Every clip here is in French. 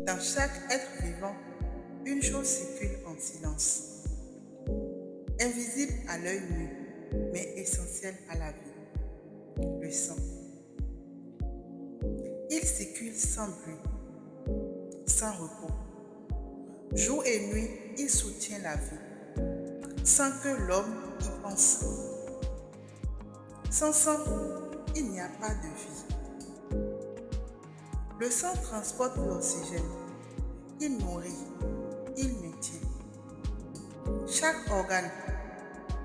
Dans chaque être vivant, une chose circule en silence, invisible à l'œil nu, mais essentielle à la vie, le sang. Il circule sans bruit, sans repos. Jour et nuit, il soutient la vie, sans que l'homme y pense. Sans sang, il n'y a pas de vie. Le sang transporte l'oxygène, il nourrit, il maintient. Chaque organe,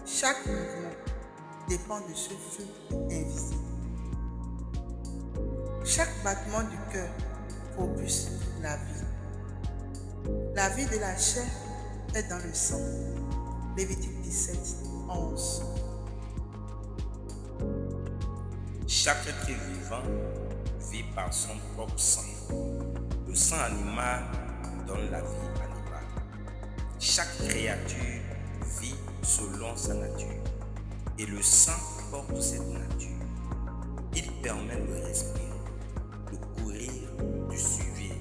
chaque mouvement dépend de ce flux invisible. Chaque battement du cœur propulse la vie. La vie de la chair est dans le sang. Lévitique 17, 11. Chaque être vivant vit par son propre sang. Le sang animal donne la vie animale. Chaque créature vit selon sa nature. Et le sang porte cette nature. Il permet de respirer, de courir, de survivre.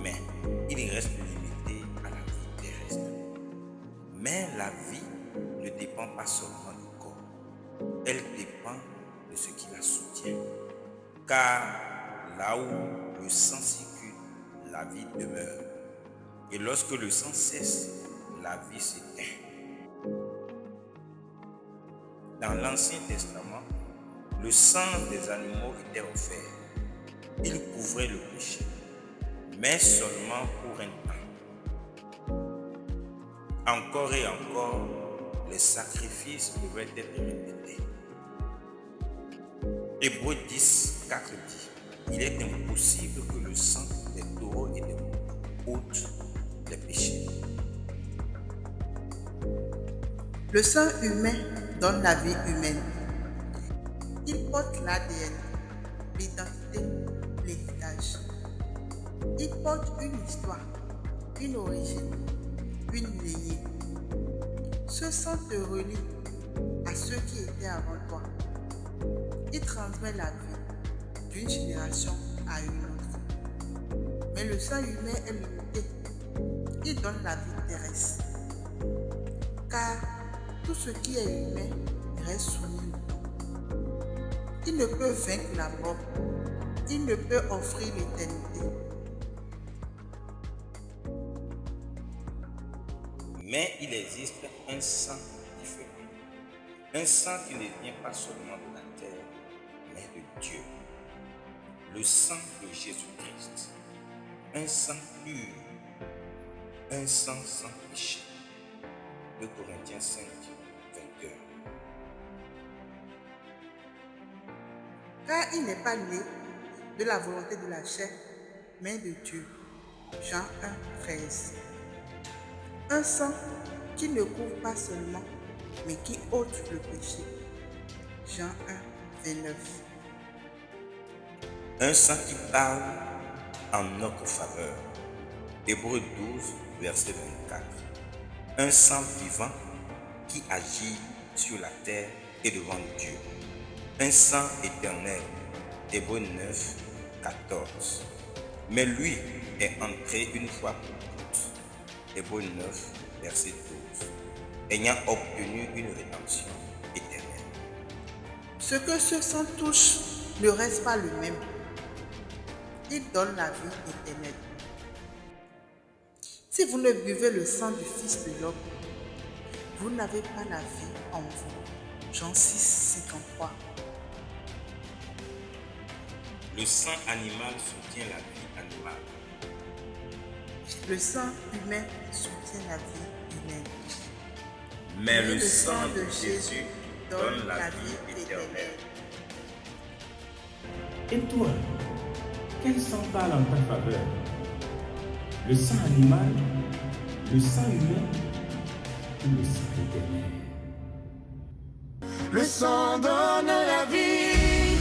Mais il reste limité à la vie terrestre. Mais la vie ne dépend pas seulement du corps. Elle dépend de ce qui la soutient. Car là où le sang circule, la vie demeure. Et lorsque le sang cesse, la vie s'éteint. Dans l'Ancien Testament, le sang des animaux était offert. Il couvrait le péché, mais seulement pour un temps. Encore et encore, les sacrifices devaient être répétés. Hébreux 10, 4 dit, il est impossible que le sang des taureaux et des boucs ôte les péchés. Le sang humain donne la vie humaine. Il porte l'ADN, l'identité, l'héritage. Il porte une histoire, une origine, une lignée. Ce sang te relie à ceux qui étaient avant toi. Il transmet la vie d'une génération à une autre. Mais le sang humain est limité. Il donne la vie terrestre. Car tout ce qui est humain reste soumis au temps. Il ne peut vaincre la mort. Il ne peut offrir l'éternité. Mais il existe un sang différent. Un sang qui ne vient pas seulement de la terre, mais de Dieu. Le sang de Jésus-Christ. Un sang pur. Un sang sans péché. 2 Corinthiens 5, 21. Car il n'est pas né de la volonté de la chair, mais de Dieu. Jean 1, 13. Un sang qui ne couvre pas seulement, mais qui ôte le péché. Jean 1, 29. Un sang qui parle en notre faveur. Hébreux 12, verset 24. Un sang vivant qui agit sur la terre et devant Dieu. Un sang éternel. Hébreux 9, 14. Mais lui est entré une fois pour toutes. Hébreux 9, verset 12. Ayant obtenu une rédemption éternelle. Ce que ce sang touche ne reste pas le même. Il donne la vie éternelle. Si vous ne buvez le sang du Fils de l'homme, vous n'avez pas la vie en vous. Jean 6, 53. Le sang animal soutient la vie animale. Le sang humain soutient la vie humaine. Mais le sang de Jésus donne la vie éternelle. Et toi, quel sang parle en ta faveur? Le sang animal, le sang humain ou le sang éternel? Le sang donne la vie,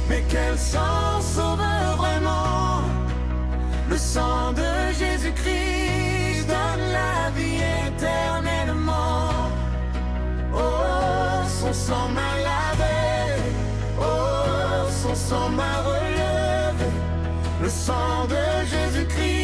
mais quel sang sauveur vraiment? Le sang de Jésus-Christ donne la vie éternellement. Oh, son sang m'a lavé, oh, son sang m'a relevé. Le sang de Jésus-Christ